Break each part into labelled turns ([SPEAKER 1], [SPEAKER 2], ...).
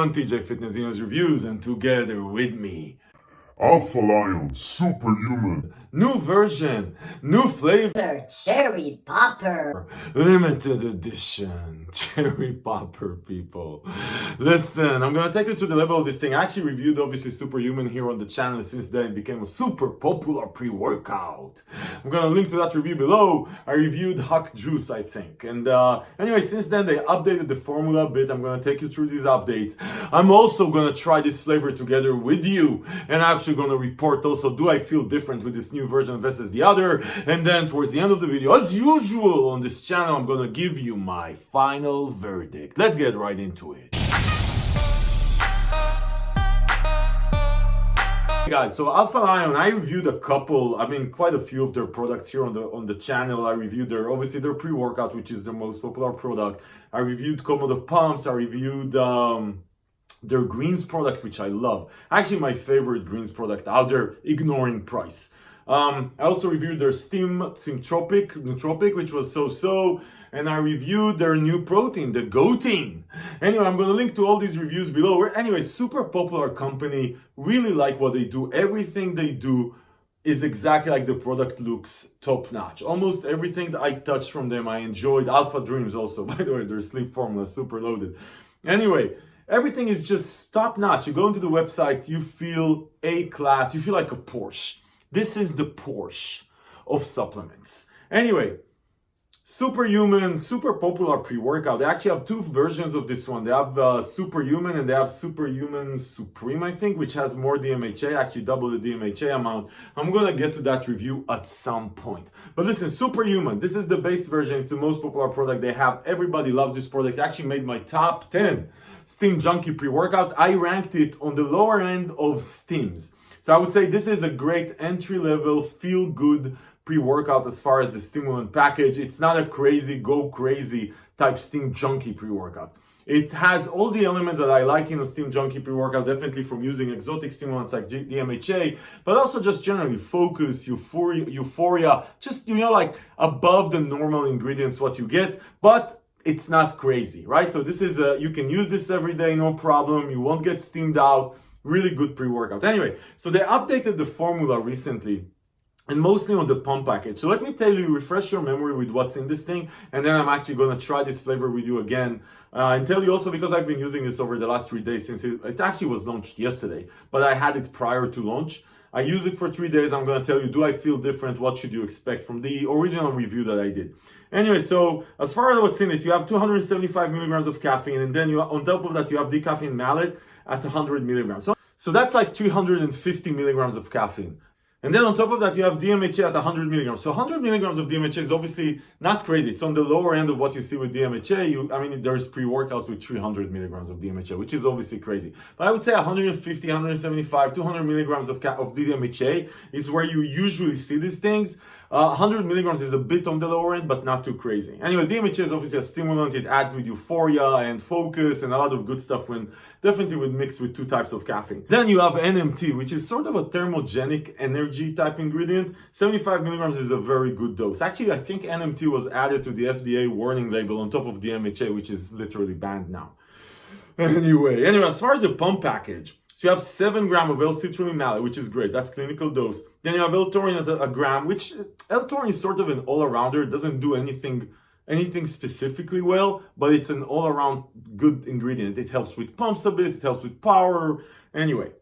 [SPEAKER 1] everyone, TJ Fitness News Reviews, and together with me,
[SPEAKER 2] Alpha Lion, Superhuman.
[SPEAKER 1] new version, new flavor,
[SPEAKER 3] Cherry Popper.
[SPEAKER 1] limited edition, cherry popper, people. Listen, I'm gonna take you to the level of this thing. I actually reviewed, obviously, Superhuman here on the channel, and since then it became a super popular pre-workout. I'm gonna link to that review below. I reviewed Huck Juice, I think. And anyway, since then they updated the formula a bit. I'm gonna take you through these updates. I'm also gonna try this flavor together with you, and I'm actually gonna report also, do I feel different with this new version versus the other? And then towards the end of the video, as usual on this channel, I'm gonna give you my final verdict. Let's get right into it. Hey guys, so Alpha Lion, I reviewed quite a few of their products here on the channel. I reviewed their pre-workout, which is their most popular product. I reviewed Komodo Pumps. I reviewed their greens product, which I love. Actually, my favorite greens product out there, ignoring price. I also reviewed their Nootropic, which was so-so. And I reviewed their new protein, the Goatine. Anyway, I'm going to link to all these reviews below. Anyway, super popular company, really like what they do. Everything they do is exactly like the product looks, top notch. Almost everything that I touched from them, I enjoyed. Alpha Dreams also, by the way, their sleep formula, super loaded. Anyway, everything is just top notch. You go into the website, you feel A-class, you feel like a Porsche. This is the Porsche of supplements. Anyway, Superhuman, super popular pre-workout. They actually have two versions of this one. They have Superhuman and they have Superhuman Supreme, I think, which has more DMHA, actually double the DMHA amount. I'm gonna get to that review at some point. But listen, Superhuman, this is the base version. It's the most popular product they have. Everybody loves this product. It actually made my top 10 Steam Junkie pre-workout. I ranked it on the lower end of Steams. So I would say this is a great entry-level, feel-good pre-workout as far as the stimulant package. It's not a crazy, go crazy type Steam Junkie pre-workout. It has all the elements that I like in a Steam Junkie pre-workout, definitely from using exotic stimulants like DMHA, but also just generally focus, euphoria, just, like above the normal ingredients what you get, but it's not crazy, right? So this is you can use this every day, no problem. You won't get steamed out. Really good pre-workout. Anyway, so they updated the formula recently, and mostly on the pump package. So let me tell you, refresh your memory with what's in this thing, and then I'm actually going to try this flavor with you again, and tell you also, because I've been using this over the last 3 days since it actually was launched yesterday, but I had it prior to launch. I use it for 3 days. I'm going to tell you, do I feel different? What should you expect from the original review that I did? Anyway, so as far as what's in it, you have 275 milligrams of caffeine, and then on top of that, you have decaffeinated malate at 100 milligrams. So that's like 350 milligrams of caffeine. And then on top of that, you have DMHA at 100 milligrams. So 100 milligrams of DMHA is obviously not crazy. It's on the lower end of what you see with DMHA. There's pre-workouts with 300 milligrams of DMHA, which is obviously crazy. But I would say 150, 175, 200 milligrams of DMHA is where you usually see these things. 100 milligrams is a bit on the lower end, but not too crazy. Anyway, DMHA is obviously a stimulant. It adds with euphoria and focus and a lot of good stuff when definitely would mix with 2 types of caffeine. Then you have NMT, which is sort of a thermogenic energy type ingredient. 75 milligrams is a very good dose. Actually, I think NMT was added to the FDA warning label on top of DMHA, which is literally banned now. Anyway, as far as the pump package, so you have 7 grams of L-citrulline malate, which is great. That's clinical dose. Then you have L-taurine at a gram, which L-taurine is sort of an all-arounder. It doesn't do anything specifically well, but it's an all-around good ingredient. It helps with pumps a bit. It helps with power. Anyway.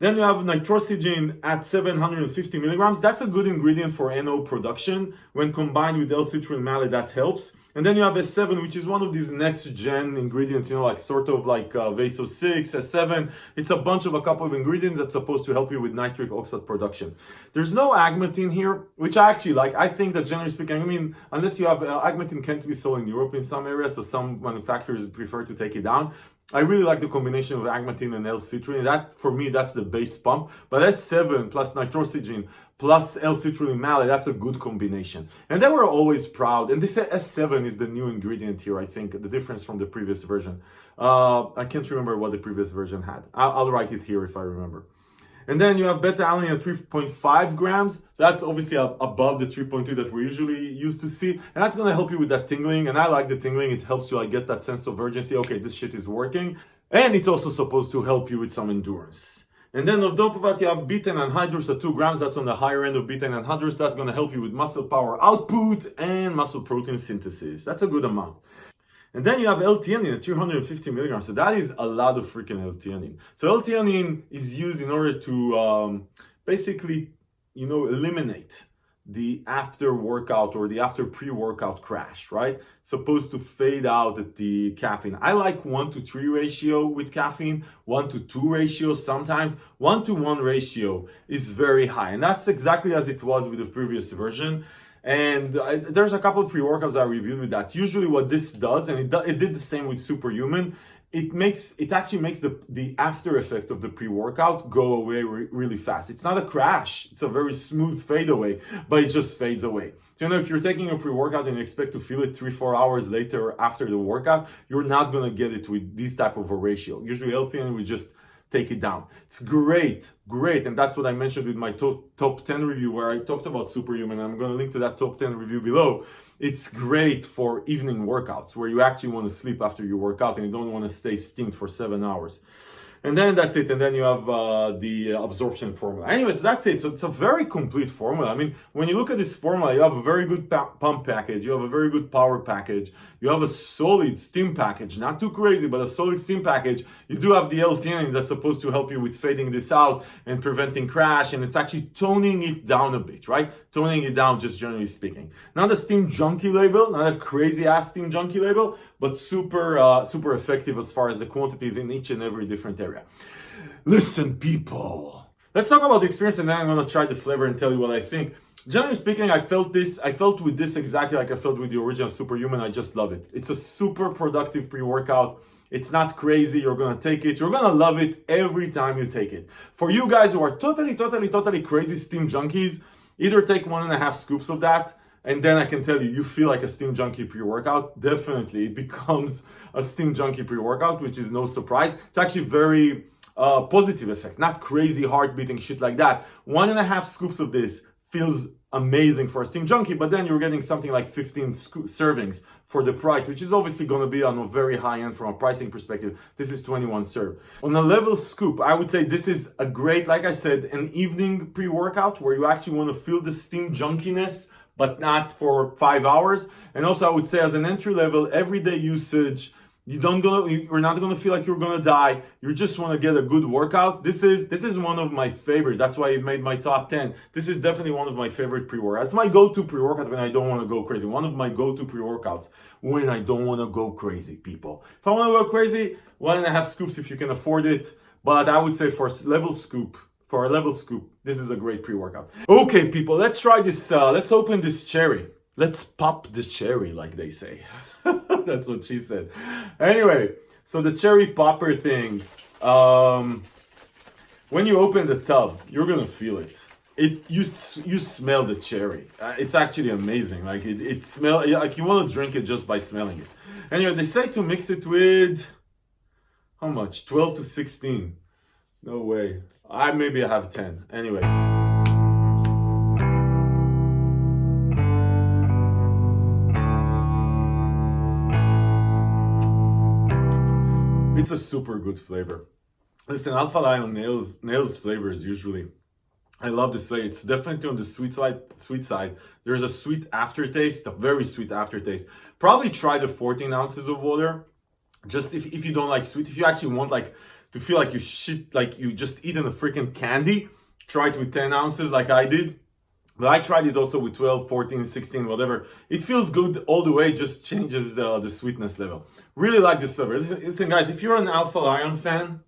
[SPEAKER 1] Then you have nitrosigine at 750 milligrams. That's a good ingredient for NO production. When combined with L-citrulline malate, that helps. And then you have S7, which is one of these next-gen ingredients, like Vaso-6, S7. It's a couple of ingredients that's supposed to help you with nitric oxide production. There's no agmatine here, which I actually like. I think that generally speaking, unless you have agmatine can't be sold in Europe in some areas, so some manufacturers prefer to take it down. I really like the combination of agmatine and L-citrulline. That, for me, that's the base pump. But S7 plus nitrosigine plus L-citrulline malate, that's a good combination. And they were always proud. And this S7 is the new ingredient here, I think, the difference from the previous version. I can't remember what the previous version had. I'll write it here if I remember. And then you have beta-alanine at 3.5 grams. So that's obviously above the 3.2 that we're usually used to see. And that's going to help you with that tingling. And I like the tingling. It helps you get that sense of urgency. Okay, this shit is working. And it's also supposed to help you with some endurance. And then on top of that, you have beta and anhydrous at 2 grams. That's on the higher end of beta and anhydrous. That's going to help you with muscle power output and muscle protein synthesis. That's a good amount. And then you have L-theanine at 250 milligrams. So that is a lot of freaking L-theanine. So L-theanine is used in order to basically, eliminate the after workout or the after pre-workout crash, right? Supposed to fade out the caffeine. I like 1-to-3 ratio with caffeine, 1-to-2 ratio sometimes. 1-to-1 ratio is very high. And that's exactly as it was with the previous version. And there's a couple of pre-workouts I reviewed with that. Usually what this does, and it did the same with SuperHuman, it actually makes the after effect of the pre-workout go away really fast. It's not a crash, it's a very smooth fade away, but it just fades away. So if you're taking a pre-workout and you expect to feel it 3-4 hours later after the workout, you're not gonna get it with this type of a ratio. Usually L-theanine will just take it down. It's great. And that's what I mentioned with my top 10 review where I talked about SuperHuman. I'm going to link to that top 10 review below. It's great for evening workouts where you actually want to sleep after you work out and you don't want to stay steamed for 7 hours. And then that's it. And then you have the absorption formula. Anyway, so that's it. So it's a very complete formula. I mean, when you look at this formula, you have a very good pump package. You have a very good power package. You have a solid steam package. Not too crazy, but a solid steam package. You do have the L-theanine that's supposed to help you with fading this out and preventing crash. And it's actually toning it down a bit, right? Toning it down, just generally speaking. Not a steam junkie label, not a crazy ass steam junkie label, but super effective as far as the quantities in each and every different area. Listen, people, let's talk about the experience, and then I'm going to try the flavor and tell you what I think. Generally speaking, I felt with this exactly like I felt with the original SuperHuman. I just love it. It's a super productive pre-workout. It's not crazy. You're going to take it. You're going to love it every time you take it. For you guys who are totally crazy steam junkies, either take 1.5 scoops of that, and then I can tell you feel like a steam junkie pre-workout. Definitely, it becomes a steam junkie pre-workout, which is no surprise. It's actually very positive effect, not crazy heart beating shit like that. 1.5 scoops of this feels amazing for a steam junkie, but then you're getting something like 15 servings for the price, which is obviously going to be on a very high end from a pricing perspective. This is 21 serve. On a level scoop, I would say this is a great, like I said, an evening pre-workout where you actually want to feel the steam junkiness, but not for 5 hours. And also I would say as an entry level, everyday usage, you're not gonna feel like you're gonna die. You just want to get a good workout. This is one of my favorite. That's why it made my top 10. This is definitely one of my favorite pre-workouts. It's my go-to pre-workout when I don't want to go crazy. One of my go-to pre-workouts when I don't want to go crazy, people. If I want to go crazy, 1.5 scoops if you can afford it. But I would say for a level scoop, this is a great pre-workout. Okay, people, let's try this. Let's open this cherry. Let's pop the cherry, like they say. That's what she said. Anyway, so the cherry popper thing. When you open the tub, you're gonna feel it. You smell the cherry. It's actually amazing. Like it smells like you want to drink it just by smelling it. Anyway, they say to mix it with how much? 12 to 16. No way. Maybe I have 10. Anyway. It's a super good flavor. Listen, Alpha Lion nails flavors usually. I love this flavor. It's definitely on the sweet side. There's a sweet aftertaste, a very sweet aftertaste. Probably try the 14 ounces of water. Just if you don't like sweet, if you actually want like to feel like you just eaten a freaking candy, try it with 10 ounces like I did. But I tried it also with 12, 14, 16, whatever. It feels good all the way, just changes the sweetness level. Really like this flavor. Listen guys, if you're an Alpha Lion fan,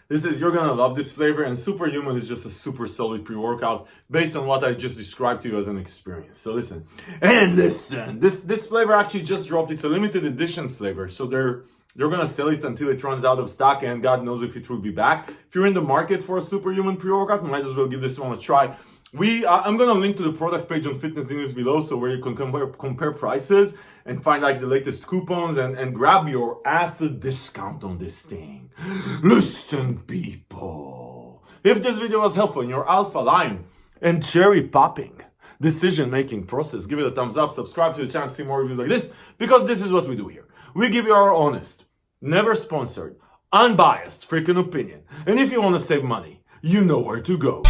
[SPEAKER 1] you're gonna love this flavor, and SuperHuman is just a super solid pre-workout based on what I just described to you as an experience. So listen, this flavor actually just dropped. It's a limited edition flavor, so they're gonna sell it until it runs out of stock, and God knows if it will be back. If you're in the market for a SuperHuman pre-workout, might as well give this one a try. I'm gonna link to the product page on Fitness News below, so where you can compare prices and find like the latest coupons and grab your acid discount on this thing. Listen, people, if this video was helpful in your Alpha Lion and cherry popping decision-making process, give it a thumbs up, subscribe to the channel to see more reviews like this, because this is what we do here. We give you our honest, Never sponsored. Unbiased freaking opinion. And if you want to save money, you know where to go.